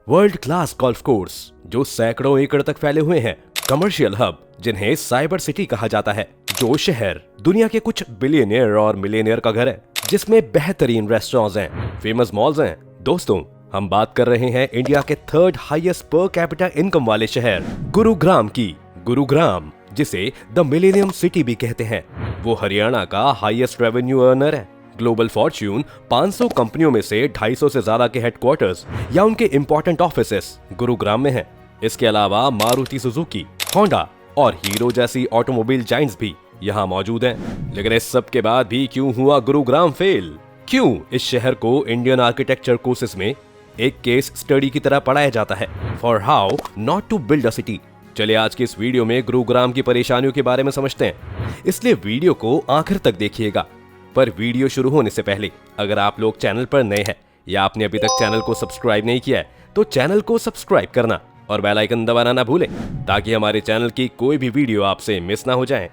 World class golf course जो सैकड़ों एकड़ तक फैले हुए हैं, कमर्शियल हब जिन्हें साइबर सिटी कहा जाता है, जो शहर दुनिया के कुछ बिलियनियर और मिलियनियर का घर है, जिसमें बेहतरीन रेस्टोरेंट्स हैं, फेमस मॉल्स हैं। दोस्तों, हम बात कर रहे हैं इंडिया के third highest per capita income वाले शहर गुरुग्राम की। गुरुग्राम, जिसे द मिलेनियम सिटी भी कहते हैं, वो हरियाणा का हाईएस्ट रेवेन्यू अर्नर है। ग्लोबल फॉर्च्यून 500 कंपनियों में से 250 से ज्यादा के हेडक्वार्टर्स या उनके इंपॉर्टेंट ऑफिसेस गुरुग्राम में हैं। इसके अलावा मारुति सुजुकी, होंडा और हीरो जैसी ऑटोमोबाइल जायंट्स भी यहाँ मौजूद हैं। लेकिन इस सब के बाद भी क्यों हुआ गुरुग्राम फेल? क्यों इस शहर को इंडियन आर्किटेक्चर कोर्सेज में एक केस स्टडी की तरह पढ़ाया जाता है for how not to build a city? चलिए आज के इस वीडियो में गुरुग्राम की परेशानियों के बारे में समझते हैं, इसलिए वीडियो को आखिर तक देखिएगा। पर वीडियो शुरू होने से पहले अगर आप लोग चैनल पर नए हैं या आपने अभी तक चैनल को सब्सक्राइब नहीं किया है, तो चैनल को सब्सक्राइब करना और बेल आइकन दबाना ना भूलें, ताकि हमारे चैनल की कोई भी वीडियो आपसे मिस ना हो जाए।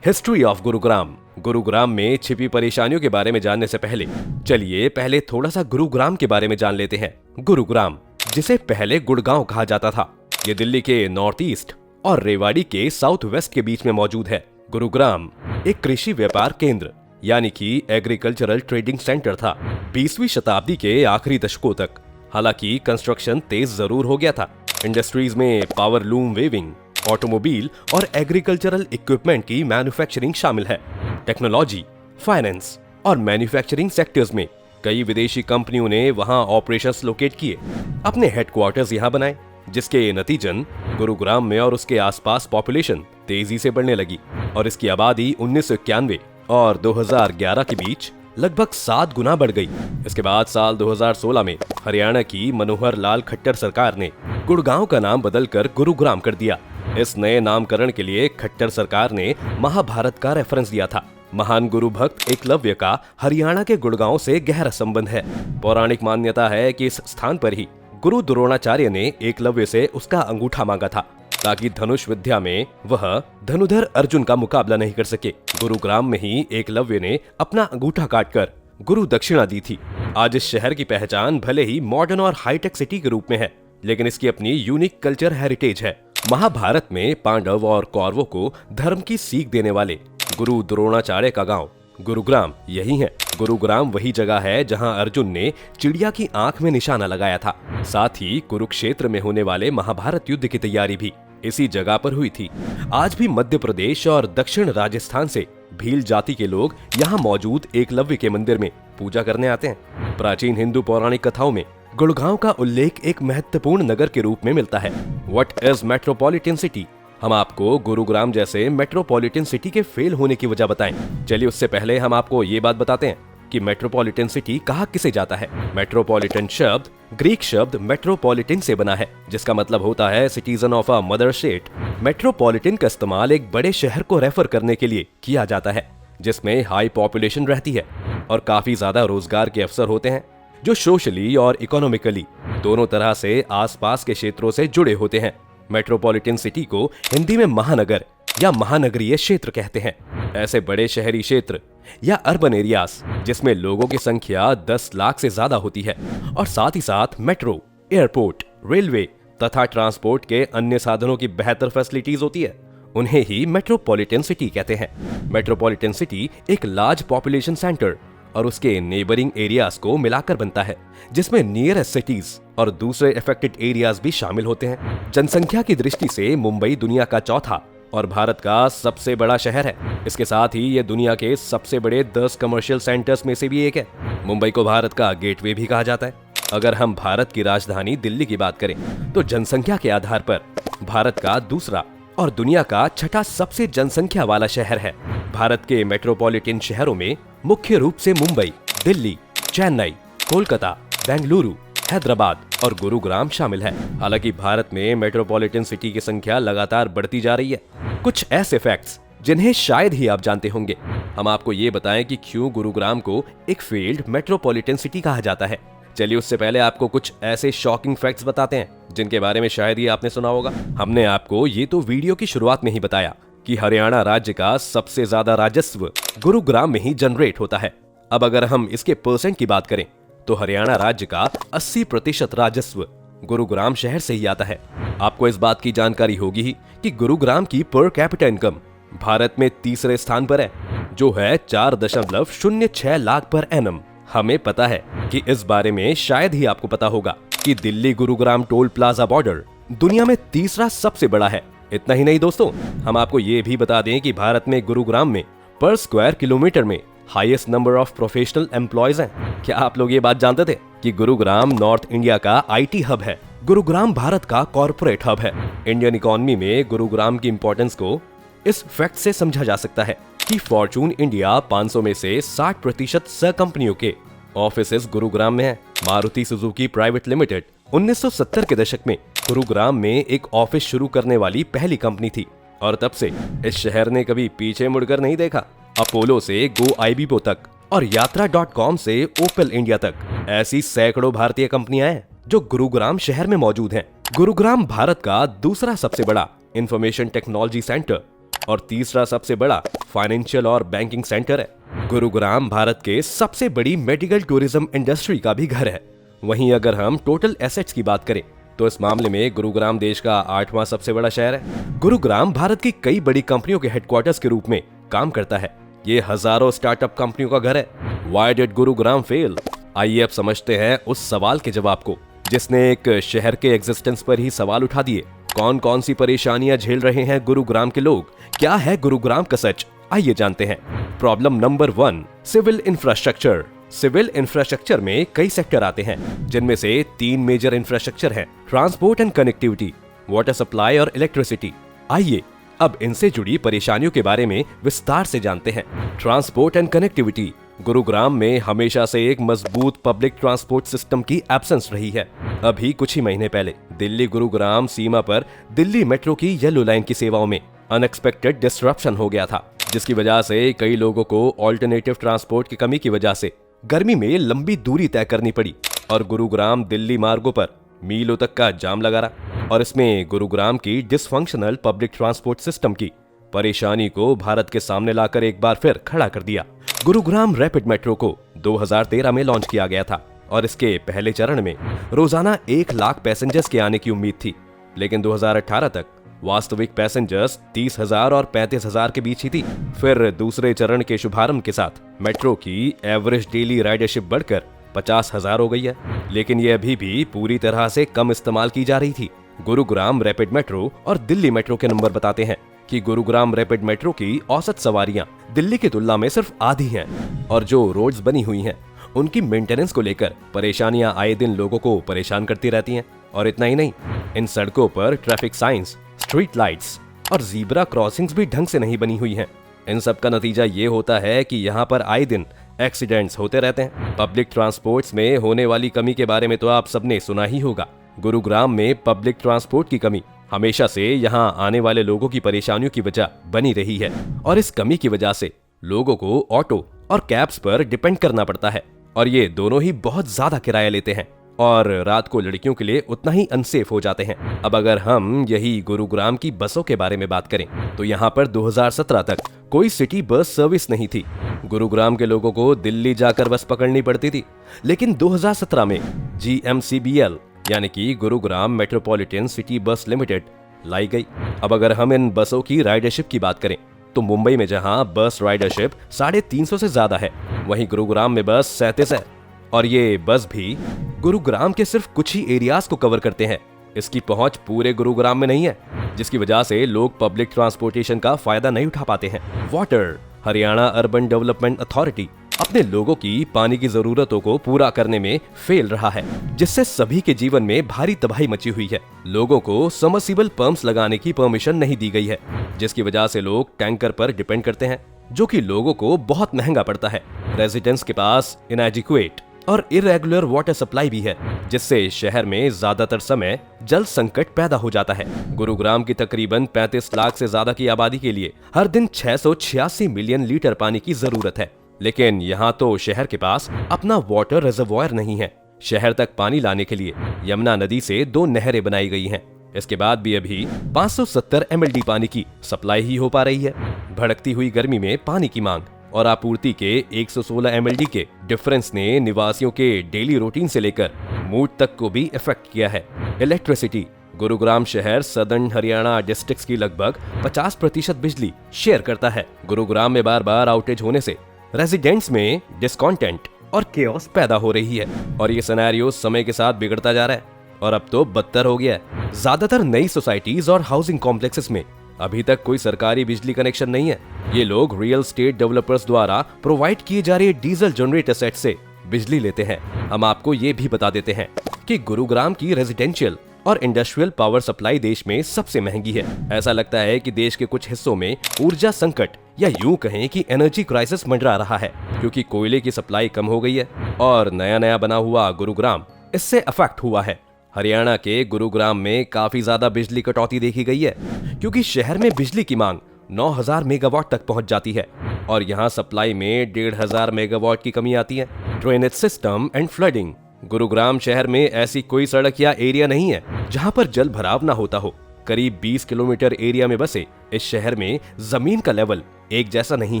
History of Gurugram. गुरुग्राम में छिपी परेशानियों के बारे में जानने से पहले चलिए पहले थोड़ा सा गुरुग्राम के बारे में जान लेते हैं। गुरुग्राम, जिसे पहले गुड़गांव कहा जाता था, ये दिल्ली के नॉर्थ ईस्ट और रेवाड़ी के साउथ वेस्ट के बीच में मौजूद है। गुरुग्राम एक कृषि व्यापार केंद्र यानी कि एग्रीकल्चरल ट्रेडिंग सेंटर था 20वीं शताब्दी के आखिरी दशकों तक। हालांकि कंस्ट्रक्शन तेज जरूर हो गया था। इंडस्ट्रीज में पावर लूम वेविंग, ऑटोमोबाइल और एग्रीकल्चरल इक्विपमेंट की मैन्युफैक्चरिंग शामिल है। टेक्नोलॉजी, फाइनेंस और मैन्युफैक्चरिंग सेक्टर्स में कई विदेशी कंपनियों ने वहां ऑपरेशंस लोकेट किए, अपने हेडक्वार्टर्स यहां बनाए, जिसके नतीजन गुरुग्राम में और उसके आसपास पॉपुलेशन तेजी से बढ़ने लगी और इसकी आबादी 1991 और 2011 के बीच लगभग 7 गुना बढ़ गई। इसके बाद साल 2016 में हरियाणा की मनोहर लाल खट्टर सरकार ने गुड़गांव का नाम बदलकर गुरुग्राम कर दिया। इस नए नामकरण के लिए खट्टर सरकार ने महाभारत का रेफरेंस दिया था। महान गुरु भक्त एकलव्य का हरियाणा के गुड़गांव से गहरा संबंध है। पौराणिक मान्यता है कि इस स्थान पर ही गुरु द्रोणाचार्य ने एकलव्य से उसका अंगूठा मांगा था, ताकि धनुष विद्या में वह धनुधर अर्जुन का मुकाबला नहीं कर सके। गुरुग्राम में ही एकलव्य ने अपना अंगूठा काटकर गुरु दक्षिणा दी थी। आज इस शहर की पहचान भले ही मॉडर्न और हाईटेक सिटी के रूप में है, लेकिन इसकी अपनी यूनिक कल्चर हेरिटेज है। महाभारत में पांडव और कौरवों को धर्म की सीख देने वाले गुरु द्रोणाचार्य का गांव गुरुग्राम यही है। गुरुग्राम वही जगह है जहां अर्जुन ने चिड़िया की आंख में निशाना लगाया था। साथ ही कुरुक्षेत्र में होने वाले महाभारत युद्ध की तैयारी भी इसी जगह पर हुई थी। आज भी मध्य प्रदेश और दक्षिण राजस्थान से भील जाति के लोग यहाँ मौजूद एकलव्य के मंदिर में पूजा करने आते हैं। प्राचीन हिंदू पौराणिक कथाओं में गुड़गांव का उल्लेख एक महत्वपूर्ण नगर के रूप में मिलता है। What is metropolitan city? हम आपको गुरुग्राम जैसे मेट्रोपॉलिटन सिटी के फेल होने की वजह बताएं। चलिए उससे पहले हम आपको ये बात बताते हैं कि मेट्रोपॉलिटन सिटी कहा किसे जाता है। मेट्रोपॉलिटन शब्द ग्रीक शब्द मेट्रोपॉलिटन से बना है, जिसका मतलब होता है citizen of a mother state. Metropolitan का इस्तेमाल एक बड़े शहर को रेफर करने के लिए किया जाता है, जिसमें हाई पॉपुलेशन रहती है और काफी ज्यादा रोजगार के अवसर होते हैं, जो सोशली और इकोनॉमिकली दोनों तरह से आसपास के क्षेत्रों से जुड़े होते हैं। मेट्रोपॉलिटन सिटी को हिंदी में महानगर या महानगरीय क्षेत्र कहते हैं। ऐसे बड़े शहरी क्षेत्र या अर्बन एरियाज जिसमें लोगों की संख्या 10 लाख से ज्यादा होती है और साथ ही साथ मेट्रो, एयरपोर्ट, रेलवे तथा ट्रांसपोर्ट के अन्य साधनों की बेहतर फैसिलिटीज होती है, उन्हें ही मेट्रोपॉलिटन सिटी कहते हैं। मेट्रोपॉलिटन सिटी एक लार्ज पॉपुलेशन सेंटर और उसके नेबरिंग एरियाज को मिलाकर बनता है, जिसमें नियरेस्ट सिटीज और दूसरे अफेक्टेड एरियाज भी शामिल होते हैं। जनसंख्या की दृष्टि से मुंबई दुनिया का चौथा और भारत का सबसे बड़ा शहर है। इसके साथ ही ये दुनिया के सबसे बड़े 10 कमर्शियल सेंटर्स में से भी एक है। मुंबई को भारत का गेटवे भी कहा जाता है। अगर हम भारत की राजधानी दिल्ली की बात करें, तो जनसंख्या के आधार पर भारत का दूसरा और दुनिया का छठा सबसे जनसंख्या वाला शहर है। भारत के मेट्रोपॉलिटन शहरों में मुख्य रूप से मुंबई, दिल्ली, चेन्नई, कोलकाता, बेंगलुरु, हैदराबाद और गुरुग्राम शामिल है। हालांकि भारत में मेट्रोपॉलिटन सिटी की संख्या लगातार बढ़ती जा रही है। कुछ ऐसे फैक्ट्स जिन्हें शायद ही आप जानते होंगे, हम आपको ये बताएं कि क्यों गुरुग्राम को एक फेल्ड मेट्रोपॉलिटन सिटी कहा जाता है। चलिए उससे पहले आपको कुछ ऐसे शॉकिंग फैक्ट्स बताते हैं जिनके बारे में शायद ही आपने सुना होगा। हमने आपको ये तो वीडियो की शुरुआत में ही बताया कि हरियाणा राज्य का सबसे ज्यादा राजस्व गुरुग्राम में ही जनरेट होता है। अब अगर हम इसके परसेंट की बात करें, तो हरियाणा राज्य का 80% राजस्व गुरुग्राम शहर से ही आता है। आपको इस बात की जानकारी होगी ही कि गुरुग्राम की पर कैपिटा इनकम भारत में तीसरे स्थान पर है, जो है 4.06 लाख पर एनम। हमें पता है कि इस बारे में शायद ही आपको पता होगा कि Delhi Gurugram toll plaza border दुनिया में तीसरा सबसे बड़ा है। इतना ही नहीं दोस्तों, हम आपको ये भी बता दें कि भारत में गुरुग्राम में पर स्क्वायर किलोमीटर में highest number of professional employees हैं। क्या आप लोग ये बात जानते थे कि गुरुग्राम नॉर्थ इंडिया का आईटी हब है? गुरुग्राम भारत का कॉर्पोरेट हब है। इंडियन इकोनॉमी में गुरुग्राम की इंपॉर्टेंस को इस फैक्ट से समझा जा सकता है कि फॉर्चून इंडिया 500 में से 60% सह कंपनियों के ऑफिसेस गुरुग्राम में है। मारुति सुजुकी प्राइवेट लिमिटेड 1970 के दशक में गुरुग्राम में एक ऑफिस शुरू करने वाली पहली कंपनी थी और तब से इस शहर ने कभी पीछे मुड़कर नहीं देखा। अपोलो से गो आईबीबो तक और यात्रा.com से ओपल इंडिया तक ऐसी सैकड़ों भारतीय कंपनियां हैं जो गुरुग्राम शहर में मौजूद हैं। गुरुग्राम भारत का दूसरा सबसे बड़ा इंफॉर्मेशन टेक्नोलॉजी सेंटर और तीसरा सबसे बड़ा फाइनेंशियल और बैंकिंग सेंटर है। गुरुग्राम भारत के सबसे बड़ी मेडिकल टूरिज्म इंडस्ट्री का भी घर है। वहीं अगर हम टोटल एसेट्स की बात करें तो इस मामले में गुरुग्राम देश का 8वां सबसे बड़ा शहर है। गुरुग्राम भारत की कई बड़ी कंपनियों के हेडक्वार्टर्स के रूप में काम करता है। ये हजारों स्टार्टअप कंपनियों का घर है। Why did Gurugram fail? आइए अब समझते हैं उस सवाल के जवाब को जिसने एक शहर के एग्जिस्टेंस पर ही सवाल उठा दिए। कौन कौन सी परेशानियां झेल रहे हैं गुरुग्राम के लोग? क्या है गुरुग्राम का सच? आइए जानते हैं। Problem number 1, civil infrastructure. Civil infrastructure में कई सेक्टर आते हैं, जिनमें से 3 मेजर इंफ्रास्ट्रक्चर हैं: transport and connectivity, water supply और इलेक्ट्रिसिटी। आइए अब इनसे जुड़ी परेशानियों के बारे में विस्तार से जानते हैं। Transport and connectivity. गुरुग्राम में हमेशा से एक मजबूत पब्लिक ट्रांसपोर्ट सिस्टम की एब्सेंस रही है। अभी कुछ ही महीने पहले दिल्ली गुरुग्राम सीमा पर दिल्ली मेट्रो की येलो लाइन की सेवाओं में अनएक्सपेक्टेड डिसरप्शन हो गया था, जिसकी वजह से कई लोगों को ऑल्टरनेटिव ट्रांसपोर्ट की कमी की वजह से गर्मी में लंबी दूरी तय करनी पड़ी और गुरुग्राम दिल्ली मार्गों पर मीलों तक का जाम लगा रहा। और इसमें गुरुग्राम की डिसफंक्शनल पब्लिक ट्रांसपोर्ट सिस्टम की परेशानी को भारत के सामने लाकर एक बार फिर खड़ा कर दिया। गुरुग्राम रैपिड मेट्रो को 2013 में लॉन्च किया गया था और इसके पहले चरण में रोजाना 1 लाख पैसेंजर्स के आने की उम्मीद थी, लेकिन 2018 तक वास्तविक पैसेंजर्स 30,000 और 35,000 के बीच ही थी। फिर दूसरे चरण के शुभारंभ के साथ मेट्रो की एवरेज डेली राइडरशिप बढ़कर 50,000 हो गई है, लेकिन ये अभी भी पूरी तरह से कम इस्तेमाल की जा रही थी। गुरुग्राम रैपिड मेट्रो और दिल्ली मेट्रो के नंबर बताते हैं कि गुरुग्राम रैपिड मेट्रो की औसत सवारियां दिल्ली की तुलना में सिर्फ आधी हैं और जो रोड्स बनी हुई हैं उनकी मेंटेनेंस को लेकर परेशानियां आए दिन लोगों को परेशान करती रहती हैं। और इतना ही नहीं, इन सड़कों पर ट्रैफिक साइंस, स्ट्रीट लाइट्स और जीब्रा क्रॉसिंग्स भी ढंग से नहीं बनी हुई हैं। इन सब का नतीजा ये होता है कि यहाँ पर आए दिन एक्सीडेंट्स होते रहते हैं। पब्लिक ट्रांसपोर्ट्स में होने वाली कमी के बारे में तो आप सबने सुना ही होगा। गुरुग्राम में पब्लिक ट्रांसपोर्ट की कमी हमेशा से यहाँ आने वाले लोगों की परेशानियों की वजह बनी रही है और इस कमी की वजह से लोगों को ऑटो और कैब्स पर डिपेंड करना पड़ता है और ये दोनों ही बहुत ज्यादा किराया लेते हैं और रात को लड़कियों के लिए उतना ही अनसेफ हो जाते हैं। अब अगर हम यही गुरुग्राम की बसों के बारे में बात करें तो यहाँ पर 2017 तक कोई सिटी बस सर्विस नहीं थी। गुरुग्राम के लोगों को दिल्ली जाकर बस पकड़नी पड़ती थी, लेकिन 2017 में GMCBL यानी कि Gurugram metropolitan city bus limited लाई गई। अब अगर हम इन बसों की राइडरशिप की बात करें तो मुंबई में जहां बस राइडरशिप 350 से ज्यादा है, वहीं गुरुग्राम में बस 37 है और ये बस भी गुरुग्राम के सिर्फ कुछ ही एरियाज को कवर करते हैं। इसकी पहुंच पूरे गुरुग्राम में नहीं है, जिसकी वजह से लोग पब्लिक ट्रांसपोर्टेशन का फायदा नहीं उठा पाते हैं। Water. Haryana urban development authority अपने लोगों की पानी की जरूरतों को पूरा करने में फेल रहा है, जिससे सभी के जीवन में भारी तबाही मची हुई है। लोगों को सबमर्सिबल पंप्स लगाने की परमिशन नहीं दी गई है, जिसकी वजह से लोग टैंकर पर डिपेंड करते हैं, जो कि लोगों को बहुत महंगा पड़ता है। रेजिडेंट्स के पास इनएडिक्वेट और इरेगुलर वाटर सप्लाई भी है, जिससे शहर में ज्यादातर समय जल संकट पैदा हो जाता है। गुरुग्राम की तकरीबन 35 लाख से ज्यादा की आबादी के लिए हर दिन 686 मिलियन लीटर पानी की जरूरत है, लेकिन यहाँ तो शहर के पास अपना वाटर रिजर्वॉयर नहीं है। शहर तक पानी लाने के लिए यमुना नदी से 2 नहरें बनाई गई हैं। इसके बाद भी अभी 570 MLD पानी की सप्लाई ही हो पा रही है। भड़कती हुई गर्मी में पानी की मांग और आपूर्ति के 116 MLD के डिफरेंस ने निवासियों के डेली रूटीन से लेकर मूड तक को भी इफेक्ट किया है। इलेक्ट्रिसिटी, गुरुग्राम शहर सदर्न हरियाणा डिस्ट्रिक्ट्स की लगभग 50% बिजली शेयर करता है। गुरुग्राम में बार बार आउटेज होने से रेजिडेंट्स में डिस्कॉन्टेंट और केओस पैदा हो रही है और ये सिनेरियो समय के साथ बिगड़ता जा रहा है और अब तो बदतर हो गया है। ज्यादातर नई सोसाइटीज और हाउसिंग कॉम्प्लेक्सेस में अभी तक कोई सरकारी बिजली कनेक्शन नहीं है। ये लोग रियल स्टेट डेवलपर्स द्वारा प्रोवाइड किए जा रहे डीजल जनरेटर सेट से बिजली लेते हैं। हम आपको ये भी बता देते हैं कि गुरुग्राम की रेजिडेंशियल और इंडस्ट्रियल पावर सप्लाई देश में सबसे महंगी है। ऐसा लगता है कि देश के कुछ हिस्सों में ऊर्जा संकट या यूं कहें कि एनर्जी क्राइसिस मंडरा रहा है क्योंकि कोयले की सप्लाई कम हो गई है और नया नया बना हुआ गुरुग्राम इससे अफेक्ट हुआ है। हरियाणा के गुरुग्राम में काफी ज्यादा बिजली कटौती देखी गई है क्योंकि शहर में बिजली की मांग 9000 मेगावाट तक पहुंच जाती है और यहाँ सप्लाई में 1500 मेगावाट की कमी आती है। Drainage system and flooding, Gurugram शहर में ऐसी कोई सड़क या एरिया नहीं है जहां पर जल भराव ना होता हो। करीब 20 किलोमीटर एरिया में बसे इस शहर में जमीन का लेवल एक जैसा नहीं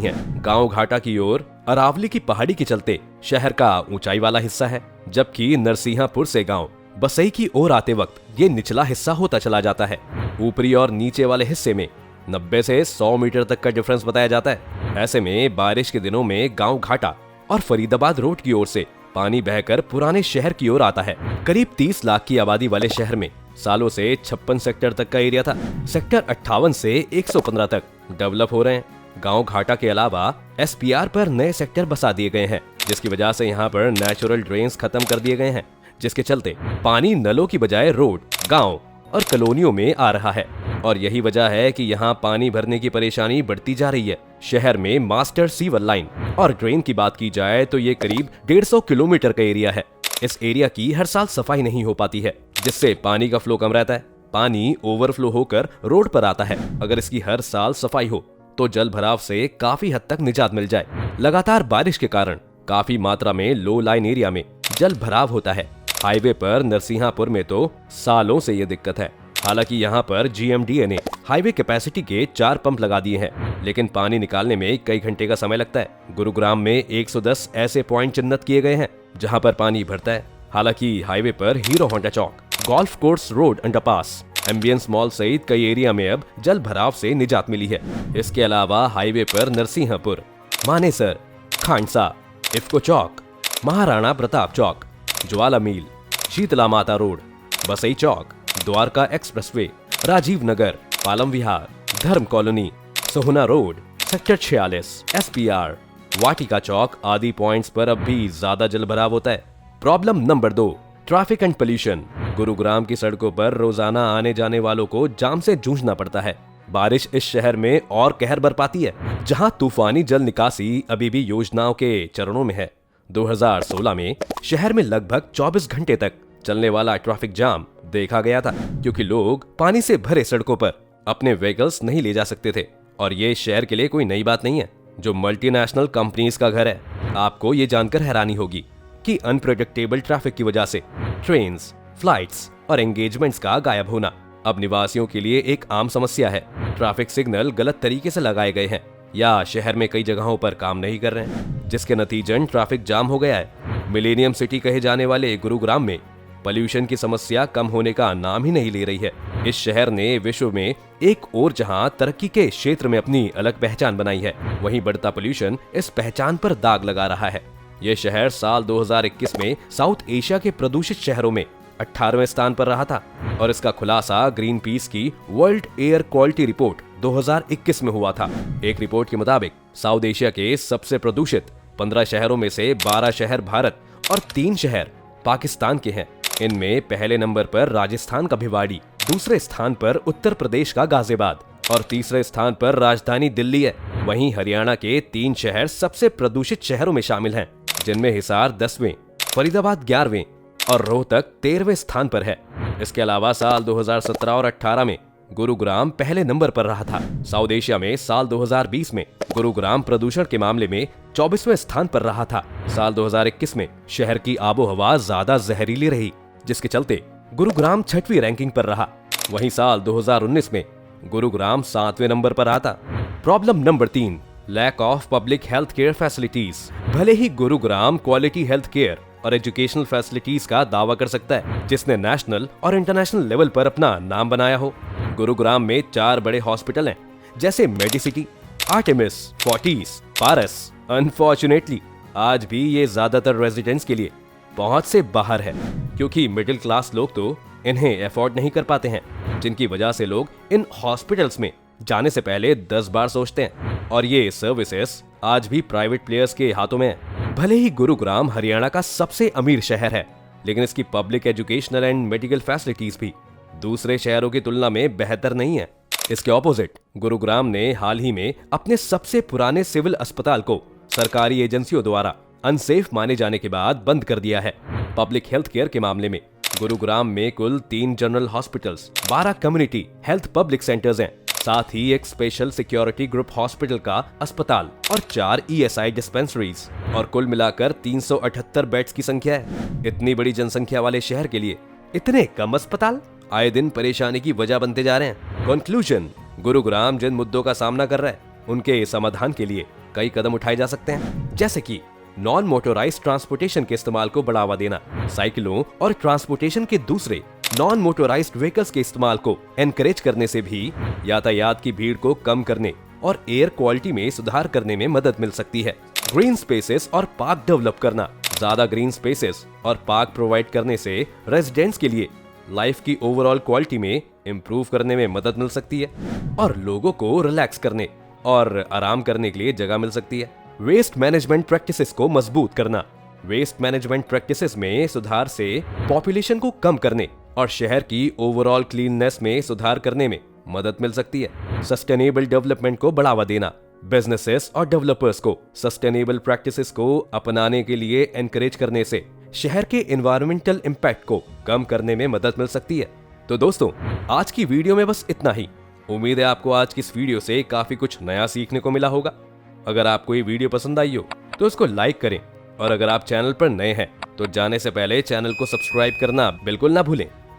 है। गांव घाटा की ओर अरावली की पहाड़ी के चलते शहर का ऊंचाई वाला हिस्सा है, जबकि नरसिंहपुर से गांव बसई की ओर आते वक्त ये निचला हिस्सा होता चला जाता है। ऊपरी और नीचे वाले हिस्से में 90 से 100 मीटर तक का डिफरेंस बताया जाता है। ऐसे में बारिश के दिनों में गांव घाटा और फरीदाबाद रोड की ओर से पानी बहकर पुराने शहर की ओर आता है। करीब 30 लाख की आबादी वाले शहर में सालों से 56 सेक्टर तक का एरिया था। सेक्टर 58 से 115 तक डेवलप हो रहे हैं। गांव घाटा के अलावा SPR पर नए सेक्टर बसा दिए गए हैं, जिसकी वजह से यहाँ पर नेचुरल ड्रेन्स खत्म कर दिए गए हैं, जिसके चलते पानी नलों की बजाय रोड, गांव और कॉलोनियों में आ रहा है और यही वजह है कि यहाँ पानी भरने की परेशानी बढ़ती जा रही है। शहर में मास्टर सीवर लाइन और ड्रेन की बात की जाए तो ये करीब 150 किलोमीटर का एरिया है। इस एरिया की हर साल सफाई नहीं हो पाती है, जिससे पानी का फ्लो कम रहता है। पानी ओवरफ्लो होकर रोड पर आता है। अगर इसकी हर साल सफाई हो तो जल भराव से काफी हद तक निजात मिल जाए। लगातार बारिश के कारण काफी मात्रा में लो लाइन एरिया में जल भराव होता है। हाईवे पर नरसिंहपुर में तो सालों से ये दिक्कत है। हालांकि यहाँ पर GMDA ने हाईवे कैपेसिटी के 4 पंप लगा दिए हैं, लेकिन पानी निकालने में कई घंटे का समय लगता है। गुरुग्राम में 110 ऐसे पॉइंट चिन्हित किए गए हैं जहाँ पर पानी भरता है। हालांकि हाईवे पर Hero Honda Chowk, golf course road underpass, ambience mall सहित कई एरिया में अब जल भराव से निजात मिली है। इसके अलावा हाईवे पर नरसिंहपुर, मानेसर, खांडसा, इफ्को चौक, महाराणा प्रताप चौक, ज्वाला मील, शीतला माता रोड, बसई चौक, द्वारका एक्सप्रेसवे, राजीव नगर, पालम विहार, धर्म कॉलोनी, सोहना रोड, सेक्टर 46, SPR, वाटिका चौक आदि पॉइंट्स पर अब भी ज्यादा जल भराव होता है। Problem number 2, traffic and pollution. Gurugram की सड़कों पर रोजाना आने जाने वालों को जाम से जूझना पड़ता है। बारिश इस शहर में और कहर बरपाती है, जहां तूफानी जल निकासी अभी भी योजनाओं के चरणों में है। 2016 में शहर में लगभग 24 घंटे तक चलने वाला ट्रैफिक जाम देखा गया था, क्योंकि लोग पानी से भरे सड़कों पर अपने व्हीकल्स नहीं ले जा सकते थे। और ये शहर के लिए कोई नई बात नहीं है, जो मल्टीनेशनल कंपनीज का घर है। आपको ये जानकर हैरानी होगी कि अनप्रेडिक्टेबल ट्रैफिक की वजह से ट्रेन्स, फ्लाइट्स और एंगेजमेंट्स का गायब होना अब निवासियों के लिए एक आम समस्या है। ट्रैफिक सिग्नल गलत तरीके से लगाए गए हैं या शहर में कई जगहों पर काम नहीं कर रहे हैं, जिसके नतीजन ट्रैफिक जाम हो गया है। मिलेनियम सिटी कहे जाने वाले गुरुग्राम में पोल्यूशन की समस्या कम होने का नाम ही नहीं ले रही है। इस शहर ने विश्व में एक और जहां तरक्की के क्षेत्र में अपनी अलग पहचान बनाई है, वहीं बढ़ता पोल्यूशन इस पहचान पर दाग लगा रहा है। यह शहर साल 2021 में साउथ एशिया के प्रदूषित शहरों में 18वें स्थान पर रहा था और इसका खुलासा ग्रीन पीस की वर्ल्ड एयर क्वालिटी रिपोर्ट 2021 में हुआ था। एक रिपोर्ट के मुताबिक साउथ एशिया के सबसे प्रदूषित 15 शहरों में से 12 शहर भारत और 3 शहर पाकिस्तान के हैं। इनमें पहले नंबर पर राजस्थान का भिवाड़ी, दूसरे स्थान पर उत्तर प्रदेश का गाजियाबाद और तीसरे स्थान पर राजधानी दिल्ली है। वहीं हरियाणा के 3 शहर सबसे प्रदूषित शहरों में शामिल हैं, जिनमें हिसार 10वें, फरीदाबाद 11वें और रोहतक 13वें स्थान पर है। इसके अलावा साल 2017 और 18 में गुरुग्राम पहले नंबर पर रहा था। साउथ एशिया में साल 2020 में गुरुग्राम प्रदूषण के मामले में 24वें स्थान पर रहा था। साल 2021 में शहर की आबोहवा ज्यादा जहरीली रही, जिसके चलते गुरुग्राम 6वीं रैंकिंग पर रहा। वहीं साल 2019 में गुरुग्राम 7वें नंबर पर आता। Problem number 3, lack of public health care facilities. भले ही गुरुग्राम क्वालिटी हेल्थ केयर और एजुकेशनल फैसिलिटीज का दावा कर सकता है, जिसने नेशनल और इंटरनेशनल लेवल पर अपना नाम बनाया हो। गुरुग्राम में 4 बड़े हॉस्पिटल हैं, जैसे मेडिसिटी, आर्टेमिस, फोर्टिस, पारस। अनफॉर्चुनेटली आज भी ये ज्यादातर रेजिडेंट्स के लिए पहुंच से बाहर है, क्योंकि मिडिल क्लास लोग तो इन्हें अफोर्ड नहीं कर पाते हैं, जिनकी वजह से लोग इन हॉस्पिटल्स में जाने से पहले 10 बार सोचते हैं। और ये सर्विसेज आज भी प्राइवेट प्लेयर्स के हाथों में है। भले ही गुरुग्राम हरियाणा का सबसे अमीर शहर है, लेकिन इसकी public educational and medical facilities भी दूसरे शहरों की तुलना में बेहतर नहीं है। इसके ऑपोजिट गुरुग्राम ने हाल ही में अपने सबसे पुराने सिविल अस्पताल को सरकारी एजेंसियों द्वारा अनसेफ माने जाने के बाद बंद कर दिया है। पब्लिक हेल्थ केयर के मामले में गुरुग्राम में कुल 3 general hospitals, 12 community health public centres हैं, साथ ही एक स्पेशल सिक्योरिटी ग्रुप हॉस्पिटल का अस्पताल और 4 ESI डिस्पेंसरीज, और कुल मिलाकर 378 बेड्स की संख्या है। इतनी बड़ी जनसंख्या वाले शहर के लिए इतने कम अस्पताल आए दिन परेशानी की वजह बनते जा रहे हैं। कंक्लूजन, गुरुग्राम जिन मुद्दों का सामना कर रहा है, उनके समाधान के लिए कई कदम उठाए जा सकते हैं, जैसे कि नॉन मोटोराइज्ड ट्रांसपोर्टेशन के इस्तेमाल को बढ़ावा देना, साइकिलों और ट्रांसपोर्टेशन के दूसरे नॉन मोटोराइज्ड व्हीकल्स के इस्तेमाल को एनकरेज करने से भी यातायात की भीड़ को कम करने और एयर क्वालिटी में सुधार करने में मदद मिल सकती है। ग्रीन स्पेसेस और पार्क डेवलप करना, ज्यादा ग्रीन स्पेसेस और पार्क प्रोवाइड करने से रेजिडेंट्स के लिए लाइफ की ओवरऑल क्वालिटी में इम्प्रूव करने में मदद मिल सकती है और लोगों को रिलैक्स करने और आराम करने के लिए जगह मिल सकती है। वेस्ट मैनेजमेंट प्रैक्टिसेस को मजबूत करना, वेस्ट मैनेजमेंट प्रैक्टिसेस में सुधार से पॉपुलेशन को कम करने और शहर की ओवरऑल क्लीननेस में सुधार करने में मदद मिल सकती है। सस्टेनेबल डेवलपमेंट को बढ़ावा देना, बिजनेसेस और डेवलपर्स को सस्टेनेबल प्रैक्टिसेस को अपनाने के लिए एनकरेज करने से शहर के एनवायरमेंटल इम्पैक्ट को कम करने में मदद मिल सकती है। तो दोस्तों, आज की वीडियो में बस इतना ही। उम्मीद है आपको आज की इस वीडियो से काफी कुछ नया सीखने को मिला होगा। अगर आपको ये वीडियो पसंद आई हो तो इसको लाइक करें, और अगर आप चैनल पर नए हैं तो जाने से पहले चैनल को सब्सक्राइब करना बिल्कुल ना भूलें।